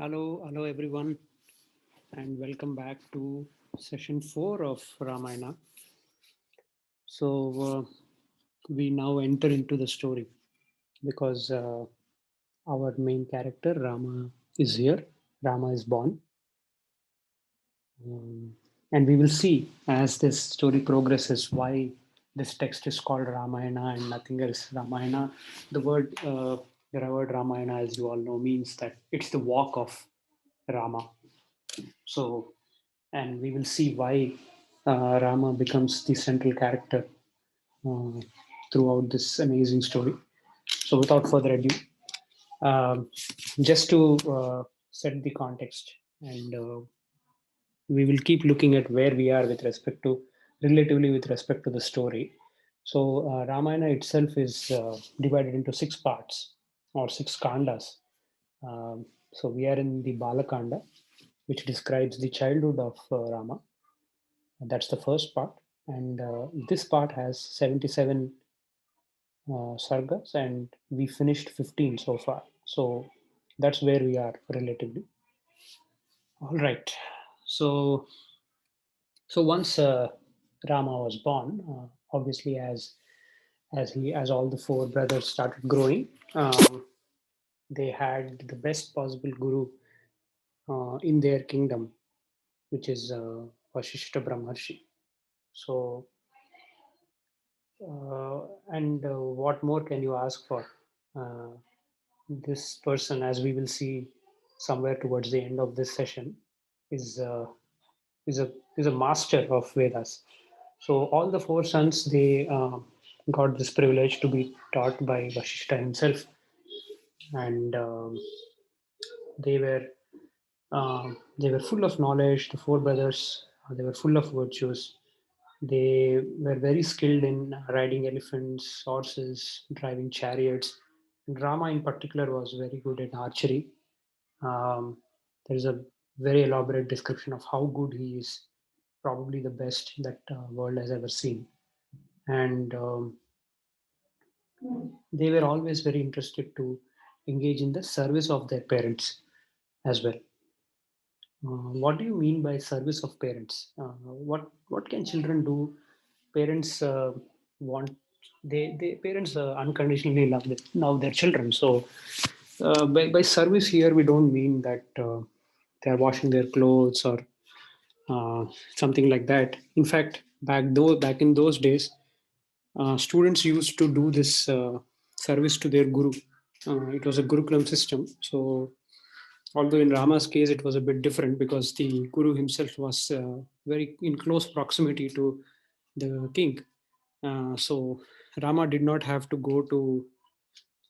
Hello everyone, and welcome back to session 4 of Ramayana. So, we now enter into the story because our main character Rama is here. Rama is born, um, and we will see as this story progresses why this text is called Ramayana and nothing else. Ramayana, the word Ramayana, as you all know, means that it's the walk of Rama. So, and we will see why Rama becomes the central character uh, throughout this amazing story. So, without further ado, um, just to set the context, and we will keep looking at where we are with respect to relatively with respect to the story. So, Ramayana itself is divided into six parts or six kandas. So, we are in the Balakanda, which describes the childhood of Rama. That's the first part. And this part has 77 sargas, and we finished 15 so far. So that's where we are relatively. All right. So, so once Rama was born, obviously as all the four brothers started growing, they had the best possible guru in their kingdom, which is Vashishta Brahmarshi. So and what more can you ask for? Uh, this person, as we will see somewhere towards the end of this session, is is a is a master of Vedas. So all the four sons they got this privilege to be taught by Vashishta himself, and they were they were full of knowledge. The four brothers they were full of virtues. They were very skilled in riding elephants, horses, driving chariots. And Rama, in particular, was very good in archery. Um, there is a very elaborate description of how good he is, probably the best that world has ever seen. And they were always very interested to engage in the service of their parents as well. What do you mean by service of parents? What can children do? Parents want they parents unconditionally love their children. So by service here we don't mean that they are washing their clothes or uh, something like that. In fact, back in those days, students used to do this service to their guru. It was a gurukulam system. So although in Rama's case it was a bit different because the guru himself was very in close proximity to the king. So Rama did not have to go to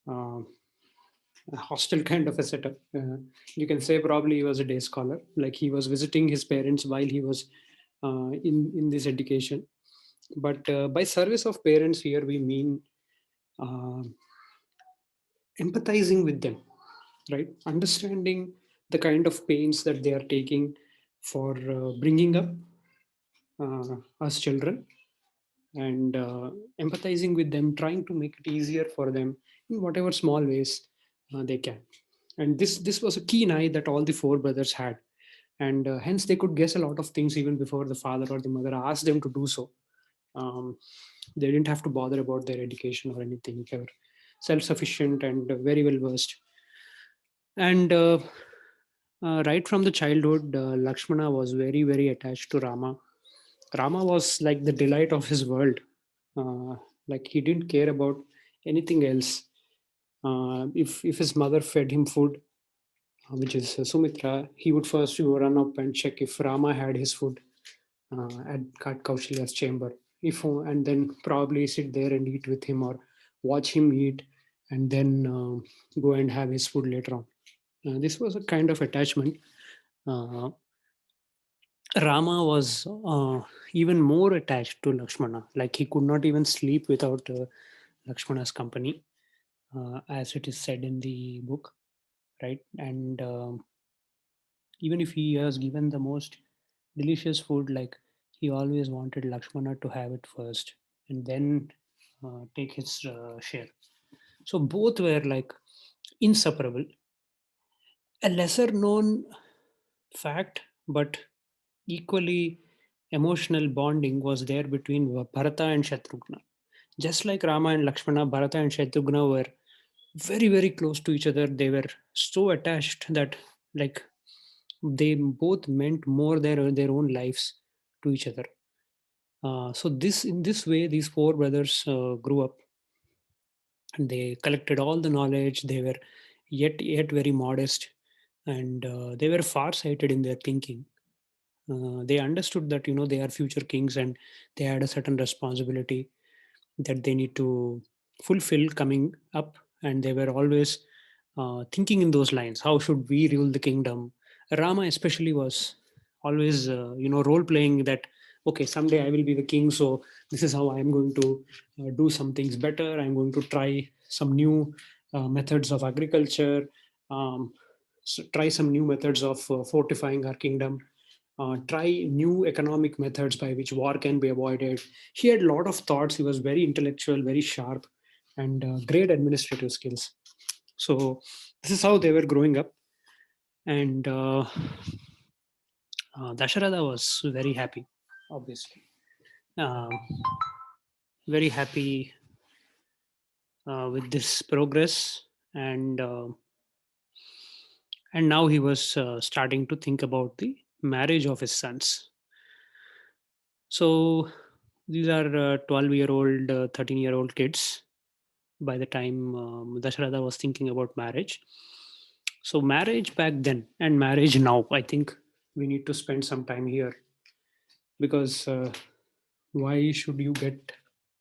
uh, a hostel kind of a setup. You can say probably he was a day scholar, like he was visiting his parents while he was in this education. But by service of parents here we mean uh, empathizing with them, right? Understanding the kind of pains that they are taking for bringing up us children, and empathizing with them, trying to make it easier for them in whatever small ways they can. And this was a keen eye that all the four brothers had, and hence they could guess a lot of things even before the father or the mother asked them to do so. um, they didn't have to bother about their education or anything. They were self-sufficient and very well versed. And right from the childhood, Lakshmana was very attached to Rama. Rama was like the delight of his world. Uh, like he didn't care about anything else. If his mother fed him food, which is Sumitra, he would first run up and check if Rama had his food at Kaushalya's chamber. If and then probably sit there and eat with him or watch him eat, and then go and have his food later on. This was a kind of attachment. Uh, Rama was even more attached to Lakshmana. Like he could not even sleep without Lakshmana's company, as it is said in the book, right? And even if he has given the most delicious food, like he always wanted Lakshmana to have it first and then take his share. So both were like inseparable. A lesser known fact, but equally emotional bonding was there between Bharata and Shatrughna. Just like Rama and Lakshmana, Bharata and Shatrughna were very, very close to each other. They were so attached that, like, they both meant more their own lives to each other. So this in this way, these four brothers grew up. They collected all the knowledge. They were yet very modest, and they were far sighted in their thinking. They understood that they are future kings, and they had a certain responsibility that they need to fulfill coming up, and they were always thinking in those lines: how should we rule the kingdom? Rama especially was always role playing that, okay, someday I will be the king, so this is how I am going to do some things better. I'm going to try some new methods of agriculture, try some new methods of fortifying our kingdom, try new economic methods by which war can be avoided. He had a lot of thoughts. He was very intellectual, very sharp, and great administrative skills. So this is how they were growing up, and Dasharatha was very happy, obviously, uh, very happy with this progress, and now he was starting to think about the marriage of his sons. So these are 12-year-old, 13-year-old kids by the time Dasharatha was thinking about marriage. So, marriage back then and marriage now, I think we need to spend some time here, because why should you get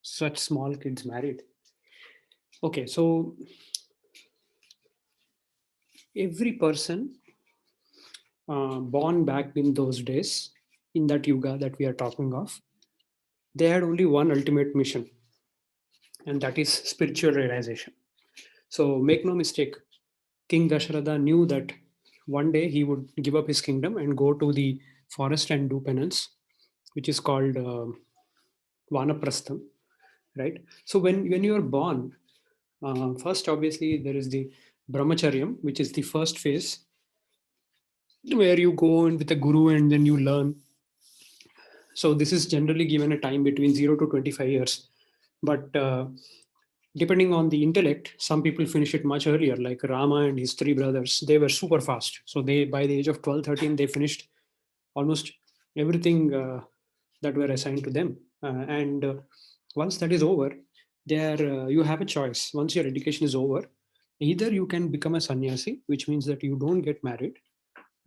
such small kids married? Okay, so every person born back in those days, in that yuga that we are talking of, they had only one ultimate mission, and that is spiritual realization. So, make no mistake, King Dasharatha knew that one day he would give up his kingdom and go to the forest and do penance, which is called Vanaprastham, right? So when you are born, first obviously there is the Brahmacharyam, which is the first phase where you go in with a guru and then you learn. So this is generally given a time between 0 to 25 years, but depending on the intellect, some people finish it much earlier, like Rama and his three brothers. They were super fast, so they by the age of 12, 13, they finished almost everything that were assigned to them. And once that is over, there you have a choice. Once your education is over, either you can become a sannyasi, which means that you don't get married,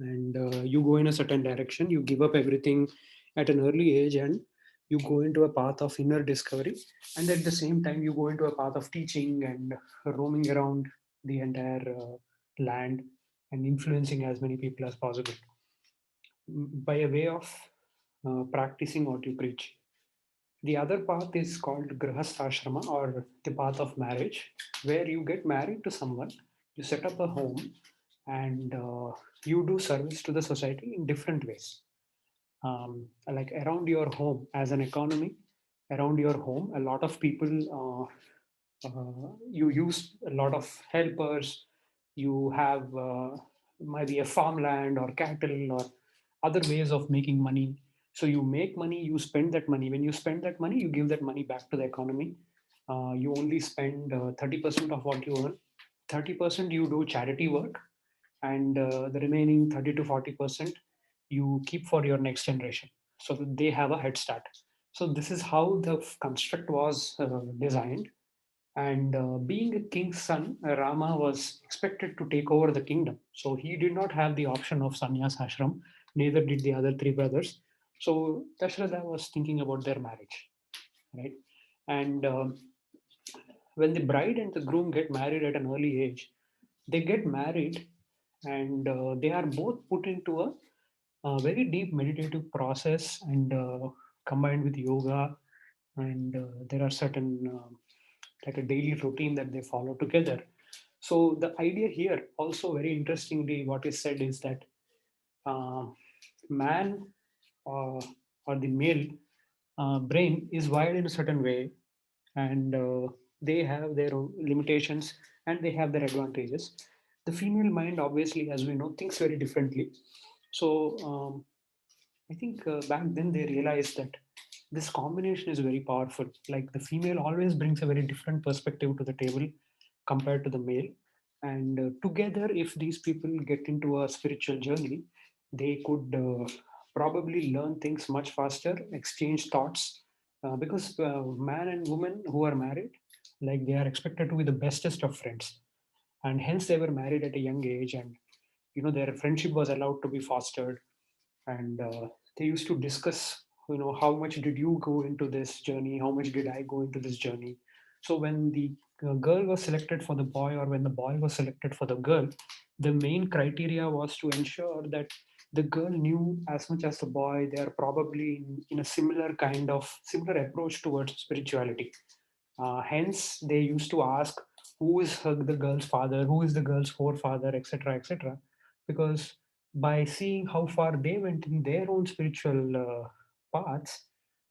and you go in a certain direction. You give up everything at an early age, and you go into a path of inner discovery, and at the same time you go into a path of teaching and roaming around the entire land and influencing as many people as possible by a way of practicing what you preach. The other path is called grihastha or the path of marriage, where you get married to someone, you set up a home, and you do service to the society in different ways. Like around your home, as an economy, around your home, a lot of people, you use a lot of helpers. You have maybe a farmland or cattle or other ways of making money. So you make money, you spend that money. When you spend that money, you give that money back to the economy. You only spend 30% of what you earn. 30% you do charity work, and the remaining 30 to 40% you keep for your next generation, so that they have a head start. So this is how the construct was designed. And being a king's son, Rama was expected to take over the kingdom. So he did not have the option of sannyas ashram, neither did the other three brothers. So Dasharatha was thinking about their marriage, right? And when the bride and the groom get married at an early age, they get married, and they are both put into a very deep meditative process, and combined with yoga, and there are certain like a daily routine that they follow together. So the idea here, also very interestingly, what is said is that uh, man, uh, or the male brain is wired in a certain way, and they have their own limitations and they have their advantages. The female mind, obviously, as we know, thinks very differently. So I think back then they realized that this combination is very powerful. Like the female always brings a very different perspective to the table compared to the male. And together, if these people get into a spiritual journey, they could probably learn things much faster, exchange thoughts. Because man and woman who are married, like they are expected to be the bestest of friends, and hence they were married at a young age, and their friendship was allowed to be fostered, and they used to discuss, how much did you go into this journey, how much did I go into this journey. So when the girl was selected for the boy, or when the boy was selected for the girl, the main criteria was to ensure that the girl knew as much as the boy. They are probably in a similar approach towards spirituality. Hence they used to ask who is the girl's father, who is the girl's forefather, etc., etc., because by seeing how far they went in their own spiritual paths,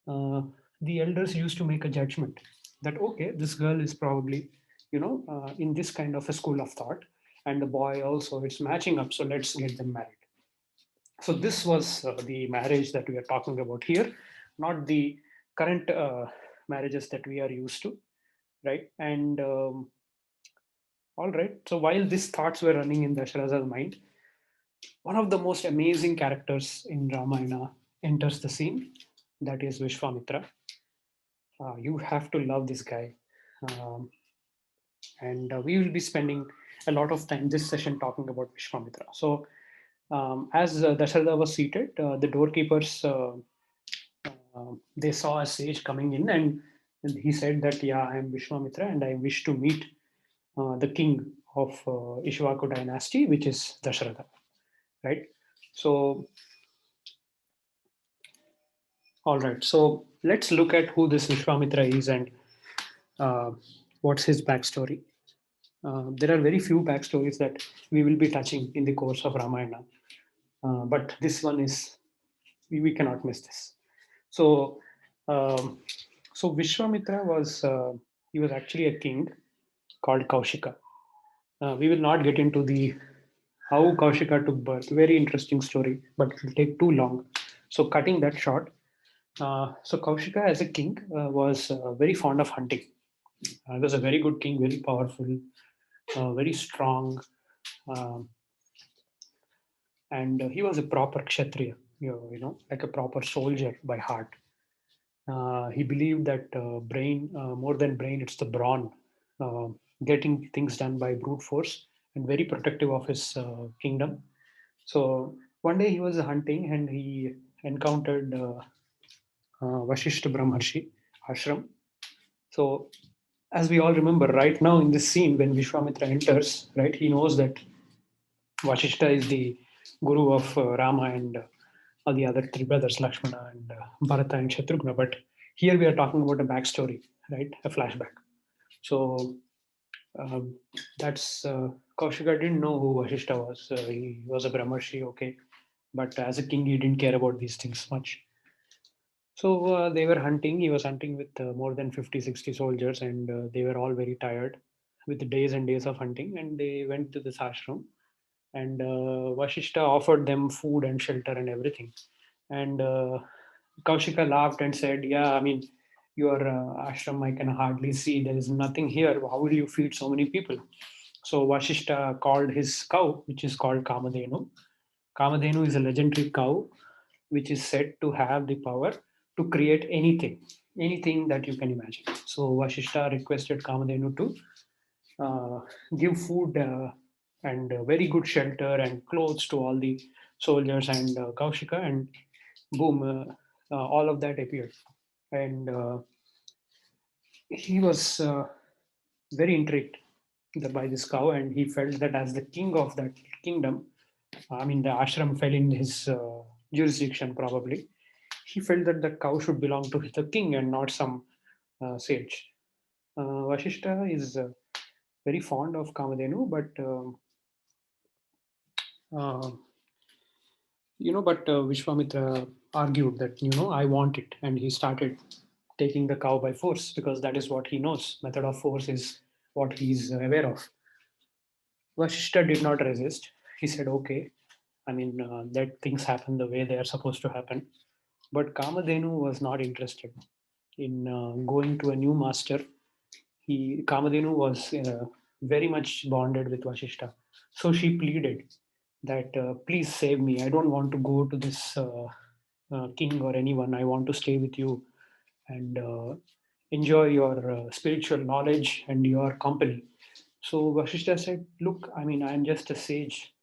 uh, the elders used to make a judgment that okay, this girl is probably in this kind of a school of thought, and the boy also, it's matching up, so let's get them married. So this was the marriage that we are talking about here, not the current marriages that we are used to, right? And all right, so while these thoughts were running in Dasharath's mind, one of the most amazing characters in Ramayana enters the scene. That is Vishwamitra. You have to love this guy. Um, and we will be spending a lot of time this session talking about Vishwamitra. So, as Dasharatha was seated, the doorkeepers they saw a sage coming in, and he said that, yeah, I am Vishwamitra, and I wish to meet the king of Ishvaku dynasty, which is Dasharatha, right? So, all right. So let's look at who this Vishwamitra is and uh, what's his backstory. There are very few backstories that we will be touching in the course of Ramayana, but this one is we cannot miss this. So, um, so Vishwamitra was he was actually a king called Kaushika. We will not get into the how Kaushika took birth. Very interesting story, but it will take too long. So, cutting that short, so Kaushika, as a king, was very fond of hunting. He was a very good king, very powerful, very strong, um, and he was a proper kshatriya. Like a proper soldier by heart. He believed that brain, more than brain, it's the brawn, uh, getting things done by brute force, and very protective of his kingdom. So one day he was hunting and he encountered Vashishta Bramharshi ashram. So as we all remember, right now in this scene, when Vishwamitra enters, right, he knows that Vashishta is the guru of Rama and all the other three brothers, Lakshmana and Bharata and Shatrughna. But here we are talking about a backstory, right? A flashback. So um, that's Kaushika didn't know who Vashishta was. He was a Brahmarshi, okay. But as a king, he didn't care about these things much. So they were hunting. He was hunting with more than 50, 60 soldiers, and they were all very tired with the days and days of hunting. And they went to this ashram, and Vashishta offered them food and shelter and everything. And Kaushika laughed and said, "Yeah, I mean, your ashram I can hardly see. There is nothing here. How will you feed so many people?" So Vashishta called his cow, which is called Kamadhenu. Kamadhenu is a legendary cow which is said to have the power to create anything that you can imagine. So Vashishta requested Kamadhenu to give food and very good shelter and clothes to all the soldiers and Kaushika, and boom, all of that appeared. And he was very intrigued by this cow, and he felt that as the king of that kingdom, I mean, the ashram fell in his jurisdiction probably. He felt that the cow should belong to the king and not some sage. Vashishta is very fond of Kamadhenu, but uh, Vishwamitra argued that I want it, and he started taking the cow by force because that is what he knows. Method of force is what he's aware of. Vashishta did not resist. He said, okay, I mean, let things happen the way they are supposed to happen. But Kamadhenu was not interested in going to a new master. Kamadhenu was very much bonded with Vashishta. So she pleaded that, please save me. I don't want to go to this king or anyone. I want to stay with you and enjoy your spiritual knowledge and your company. So Vashishta said, look, I mean, I am just a sage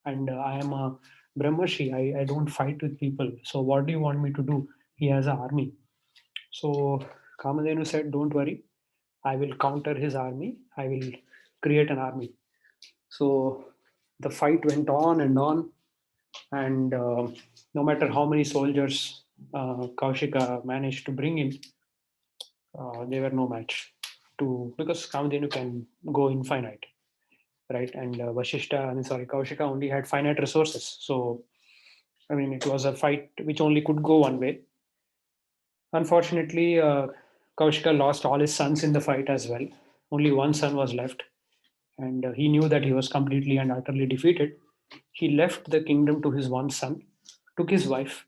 and I am a Brahmarshi. I don't fight with people. So what do you want me to do? He has an army. So Kamadhenu said, don't worry. I will counter his army. I will create an army. So the fight went on and on. And no matter how many soldiers Kaushika managed to bring in, they were no match to, because Kamadhenu can go infinite, right? And Kaushika only had finite resources. So, I mean, it was a fight which only could go one way. Unfortunately, Kaushika lost all his sons in the fight as well. Only one son was left, and he knew that he was completely and utterly defeated. He left the kingdom to his one son, took his wife,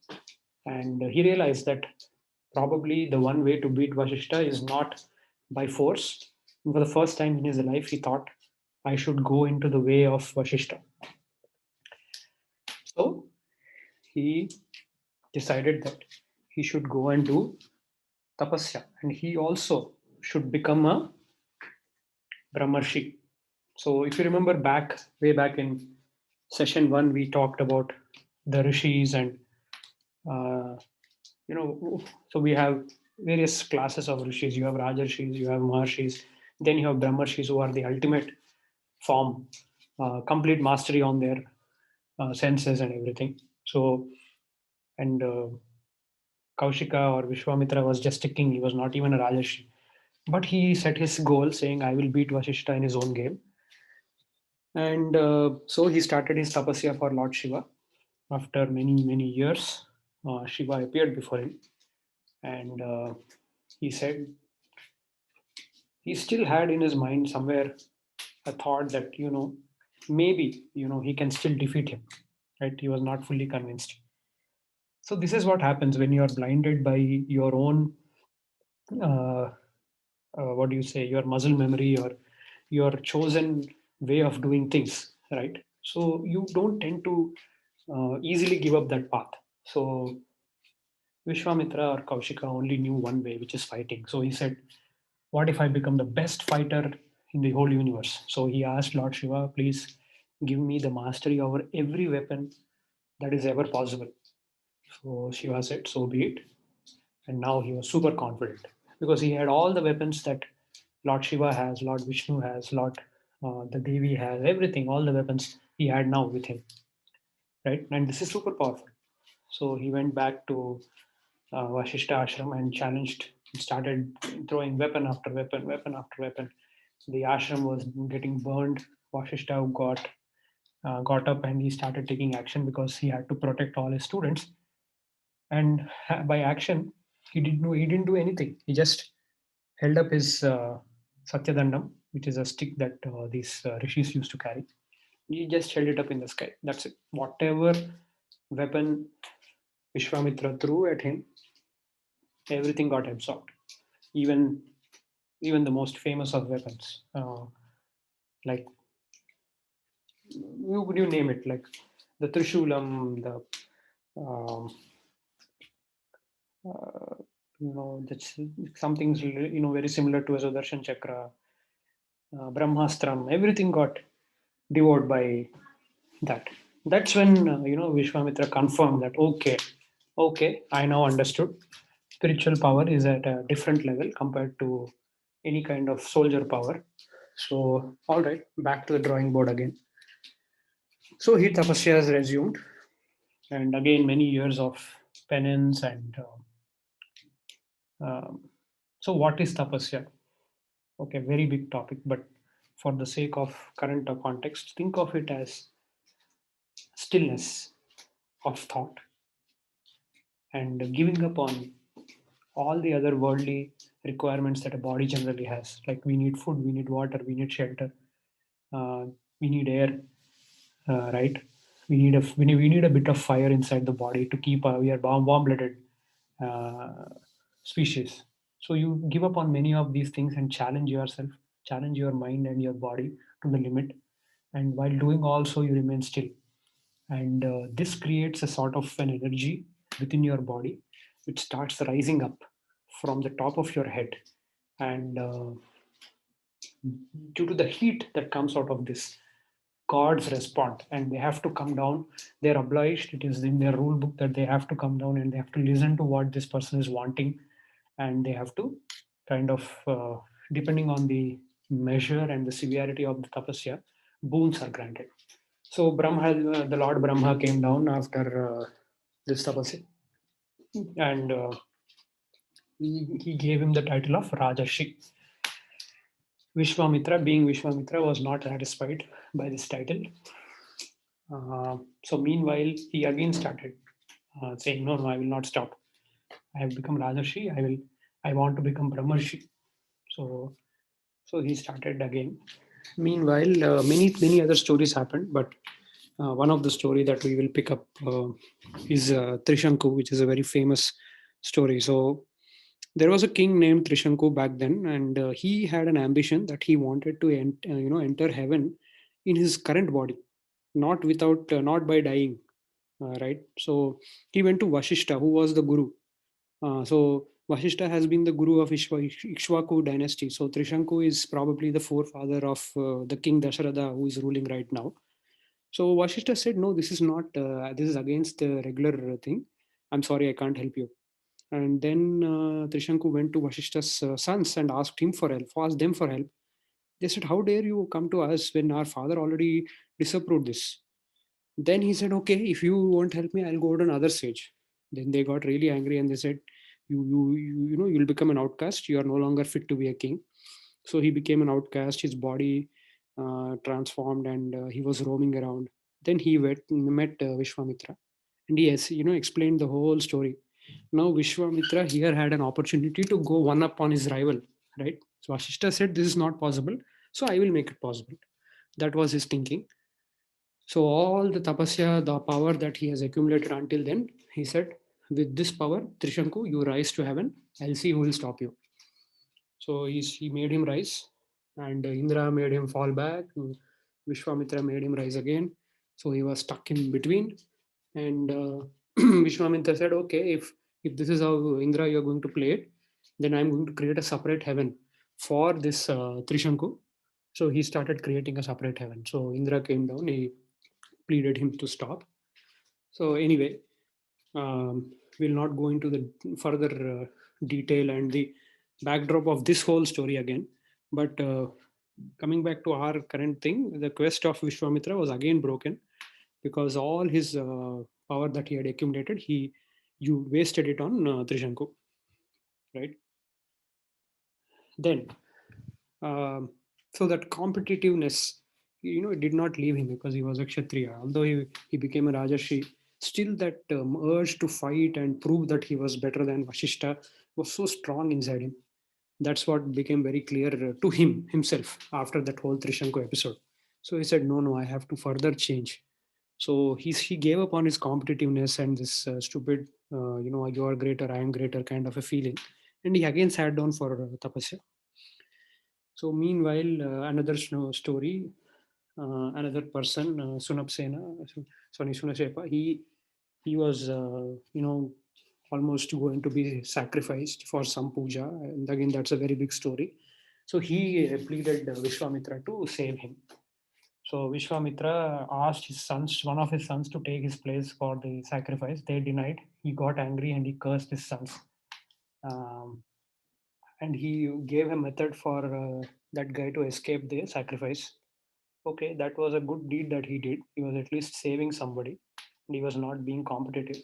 and he realized that probably the one way to beat Vashishta is not by force. For the first time in his life, he thought, I should go into the way of Vashishta. So he decided that he should go and do tapasya, and he also should become a Brahmarshi. So if you remember way back in session one, we talked about the rishis and uh, so we have various classes of rishis. You have rajarshis, you have maharshis, then you have brahmarshis who are the ultimate form, complete mastery on their senses and everything. So, and Kaushika or Vishwamitra was just a king. He was not even a rajarshi. But he set his goal saying, I will beat Vashishta in his own game. And so he started his tapasya for Lord Shiva. After many, many years, Shiva appeared before him. And he said he still had in his mind somewhere a thought that, maybe, he can still defeat him. Right? He was not fully convinced. So this is what happens when you are blinded by your own, uh, what do you say, your muscle memory or your chosen way of doing things, right? So you don't tend to easily give up that path. So Vishwamitra or Kaushika only knew one way, which is fighting. So he said, what if I become the best fighter in the whole universe? So he asked Lord Shiva, please give me the mastery over every weapon that is ever possible. So Shiva said, so be it. And now he was super confident because he had all the weapons that Lord Shiva has, Lord Vishnu has, Lord the Devi has, everything, all the weapons he had now with him, right? And this is super powerful. So he went back to Vashishta ashram and challenged, started throwing weapon after weapon, weapon after weapon. The ashram was getting burned. Vashishta got up and he started taking action because he had to protect all his students. And by action, he didn't do anything. He just held up his Satyadandam, which is a stick that these rishis used to carry. He just held it up in the sky. That's it. Whatever weapon Vishwamitra threw at him, everything got absorbed. Even even the most famous of weapons, like you name it, like the Trishulam, the um, uh, that's something very similar to a Sudarshan Chakra, Brahmastram. Everything got devoured by that. That's when Vishwamitra confirmed that okay, I now understood. Spiritual power is at a different level compared to any kind of soldier power. So, all right, back to the drawing board again. So he tapasya has resumed, and again many years of penance and. So, what is tapasya? Okay, very big topic, but for the sake of current context, think of it as stillness of thought and giving up on all the other worldly requirements that a body generally has. Like we need food, we need water, we need shelter. Uh, we need air, right? We need a bit of fire inside the body to keep we are warm-blooded uh, species. So you give up on many of these things and challenge yourself, challenge your mind and your body to the limit. And while doing also, you remain still. And this creates a sort of an energy within your body, which starts rising up from the top of your head. And due to the heat that comes out of this, gods respond and they have to come down. They're obliged, it is in their rule book that they have to come down and they have to listen to what this person is wanting, and they have to kind of depending on the measure and the severity of the tapasya, boons are granted. So Brahma, the Lord Brahma came down after this tapasya, and he gave him the title of Rajarshi. Vishwamitra, being Vishwamitra, was not satisfied by this title. So meanwhile, he again started saying, "No, no, I will not stop. I have become Rajarshi. I want to become Brahmarshi." So, so he started again. Meanwhile, many other stories happened, but one of the story that we will pick up is Trishanku, which is a very famous story. So there was a king named Trishanku back then, and he had an ambition that he wanted to enter heaven in his current body, not by dying, right? So he went to Vashishta, who was the guru. So Vashishta has been the guru of Ikshvaku dynasty. So Trishanku is probably the forefather of the king Dasharatha, who is ruling right now. So Vashishta said, "No, this is not. This is against the regular thing. I'm sorry, I can't help you." And then Trishanku went to Vashishta's sons and asked them for help. They said, "How dare you come to us when our father already disapproved this?" Then he said, "Okay, if you won't help me, I'll go to another sage." Then they got really angry and they said, you'll become an outcast. You are no longer fit to be a king." So he became an outcast. His body transformed, and he was roaming around. Then he met Vishwamitra, and he has, explained the whole story. Now Vishwamitra here had an opportunity to go one up on his rival, right? So Ashishta said, "This is not possible, so I will make it possible." That was his thinking. So all the tapasya, the power that he has accumulated until then, he said, "With this power, Trishanku, you rise to heaven. I'll see who will stop you." So he made him rise, and Indra made him fall back. Vishwamitra made him rise again. So he was stuck in between. And Vishwamitra said, "Okay, if this is how Indra you're going to play it, then I'm going to create a separate heaven for this Trishanku." So he started creating a separate heaven. So Indra came down. He pleaded him to stop. So anyway, we'll not go into the further detail and the backdrop of this whole story again. But coming back to our current thing, the quest of Vishwamitra was again broken because all his power that he had accumulated, you wasted it on Trishanku, right? Then, um, so that competitiveness, it did not leave him because he was a Kshatriya. Although he became a Rajarshi, still that urge to fight and prove that he was better than Vashishta was so strong inside him. That's what became very clear to him himself after that whole Trishanku episode. So he said, "No, no, I have to further change." So he gave up on his competitiveness and this stupid, you are greater, I am greater kind of a feeling. And he again sat down for tapasya. So meanwhile, another story, another person, Sunapsena, Sunasepa, he was, almost going to be sacrificed for some puja. And again, that's a very big story. So he pleaded Vishwamitra to save him. So Vishwamitra asked his sons, one of his sons, to take his place for the sacrifice. They denied. He got angry and he cursed his sons. Um, and he gave a method for that guy to escape the sacrifice. Okay, that was a good deed that he did. He was at least saving somebody, and he was not being competitive.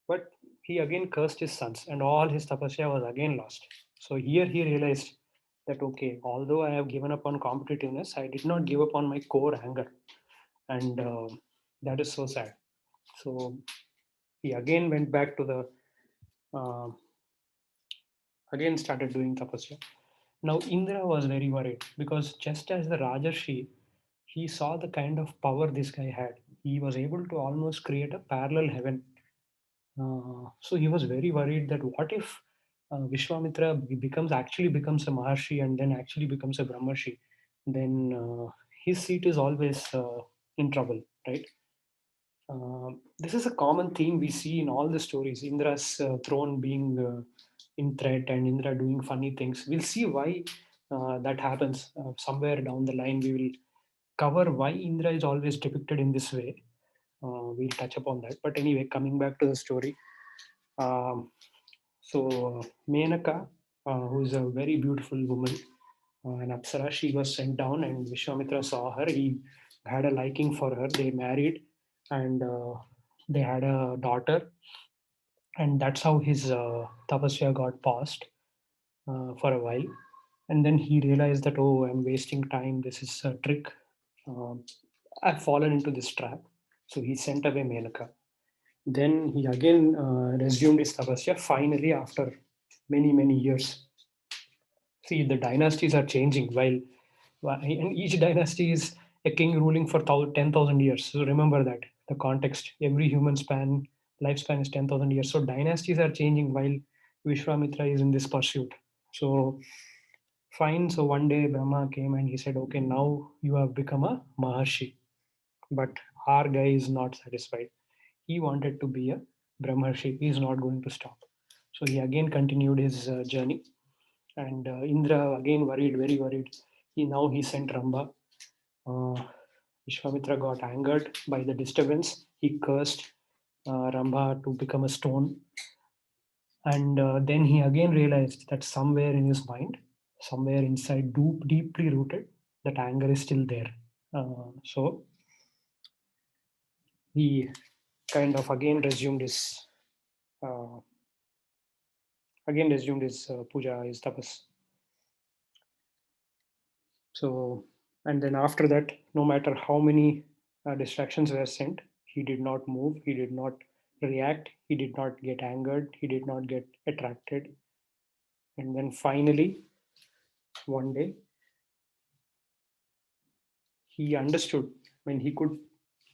But he again cursed his sons, and all his tapasya was again lost. So here he realized that okay, although I have given up on competitiveness, I did not give up on my core anger, and that is so sad. So he again went back to the uh, again started doing tapasya. Now Indra was very worried because just as the Rajarshi, he saw the kind of power this guy had. He was able to almost create a parallel heaven. So he was very worried that what if Vishwamitra becomes a Maharshi and then actually becomes a Brahmarshi, then his seat is always in trouble, right? This is a common theme we see in all the stories. Indra's throne being in threat and Indra doing funny things. We'll see why that happens somewhere down the line. We will cover why Indra is always depicted in this way. We'll touch upon that. But anyway, coming back to the story. Um, Menaka, who is a very beautiful woman, an Apsara, she was sent down, and Vishwamitra saw her. He had a liking for her. They married, and they had a daughter, and that's how his tapasya got paused for a while. And then he realized that, oh, I'm wasting time. This is a trick. Um, I've fallen into this trap. So he sent away Menaka. Then he again resumed his tapasya. Finally, after many years, see, the dynasties are changing and each dynasty is a king ruling for 10,000 years. So remember that the context. Every human lifespan is 10,000 years. So dynasties are changing while Vishwamitra is in this pursuit. So fine. So one day Brahma came and he said, "Okay, now you have become a Maharshi." But our guy is not satisfied. He wanted to be a Brahmarshi. He is not going to stop. So he again continued his journey, and Indra again worried, very worried. He sent Ramba. Uh, Vishwamitra got angered by the disturbance. He cursed Ramba to become a stone, and then he again realized that somewhere in his mind, somewhere inside, deeply rooted, that anger is still there. So he kind of uh, again resumed his puja, his tapas. So, and then after that, no matter how many distractions were sent, he did not move, he did not react, he did not get angered, he did not get attracted. And then finally, one day, he understood when he could,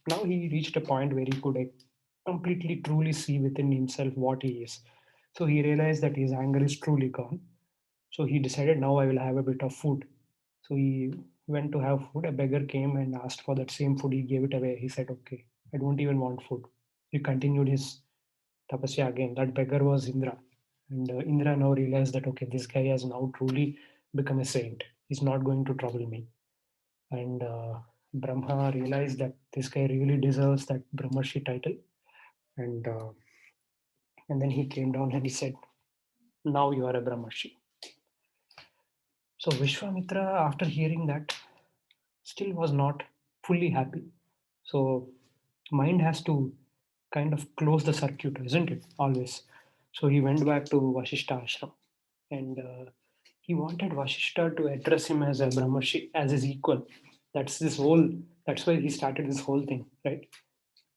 now he reached a point where he could completely truly see within himself what he is. So he realized that his anger is truly gone. So he decided, now I will have a bit of food. So he went to have food. A beggar came and asked for that same food. He gave it away. He said, "Okay, I don't even want food." He continued his tapasya again. That beggar was Indra. And Indra now realized that, okay, this guy has now truly become a saint. He's not going to trouble me. And Brahma realized that this guy really deserves that Brahmarshi title. And, uh, and then he came down and he said, "Now you are a Brahmarshi." So Vishwamitra, after hearing that, still was not fully happy. So mind has to kind of close the circuit, isn't it? Always. So he went back to Vashishta ashram, and he wanted Vashishta to address him as a Brahmarshi, as his equal. That's this whole. That's why he started this whole thing, right?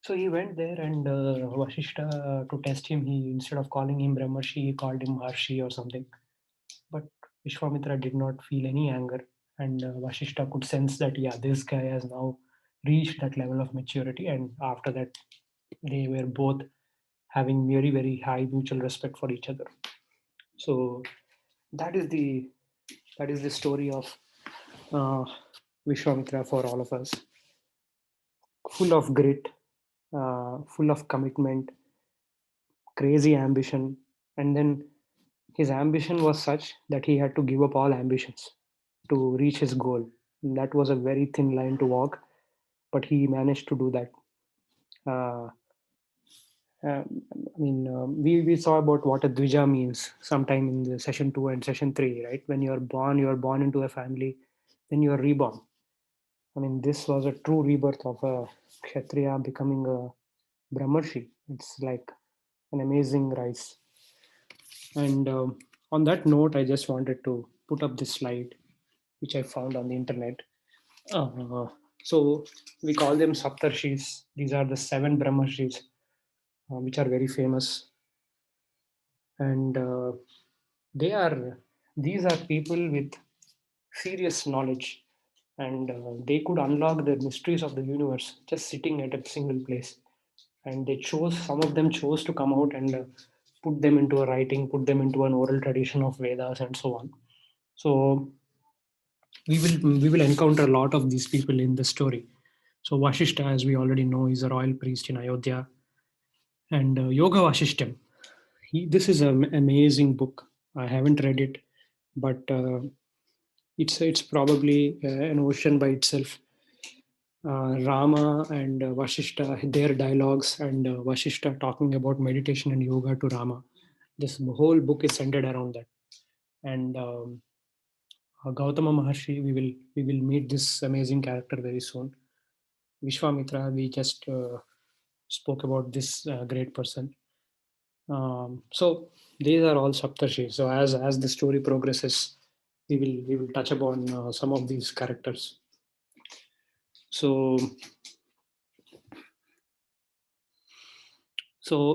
So he went there, and Vashishta, to test him, he, instead of calling him Brahmarshi, he called him Maharshi or something. But Vishwamitra did not feel any anger, and Vashishta could sense that, yeah, this guy has now reached that level of maturity. And after that, they were both having very high mutual respect for each other. So that is the story of uh, Vishwamitra for all of us, full of grit, full of commitment, crazy ambition, and then his ambition was such that he had to give up all ambitions to reach his goal. That was a very thin line to walk, but he managed to do that. Uh, we saw about what a Dvija means sometime in the session 2 and session 3, right? When you are born into a family, then you are reborn. I mean, this was a true rebirth of a Kshatriya becoming a Brahmarshi. It's like an amazing rise. And on that note, I just wanted to put up this slide, which I found on the internet. Uh, so we call them Saptarshis. These are the seven Brahmarshis, which are very famous. And they are these are people with serious knowledge. and they could unlock the mysteries of the universe just sitting at a single place. And they chose, some of them chose to come out and put them into a writing, put them into an oral tradition of Vedas and so on. So we will encounter a lot of these people in the story. So Vashishta, as we already know, is a royal priest in Ayodhya, and Yoga Vashishtam. This is an amazing book. I haven't read it, but it's probably an ocean by itself. Rama and Vashishta, their dialogues, and Vashishta talking about meditation and yoga to Rama. This whole book is centered around that. And Gautama Maharshi, we will meet this amazing character very soon. Vishwamitra, we just spoke about this great person. So these are all Saptarshi. So as the story progresses, we will touch upon some of these characters. So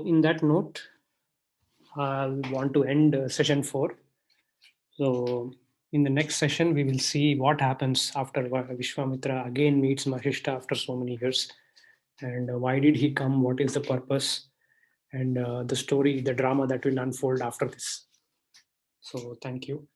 in that note, I want to end session 4. So in the next session, we will see what happens after Vishwamitra again meets Mahishta after so many years, and why did he come? What is the purpose? And the story, the drama that will unfold after this. So thank you.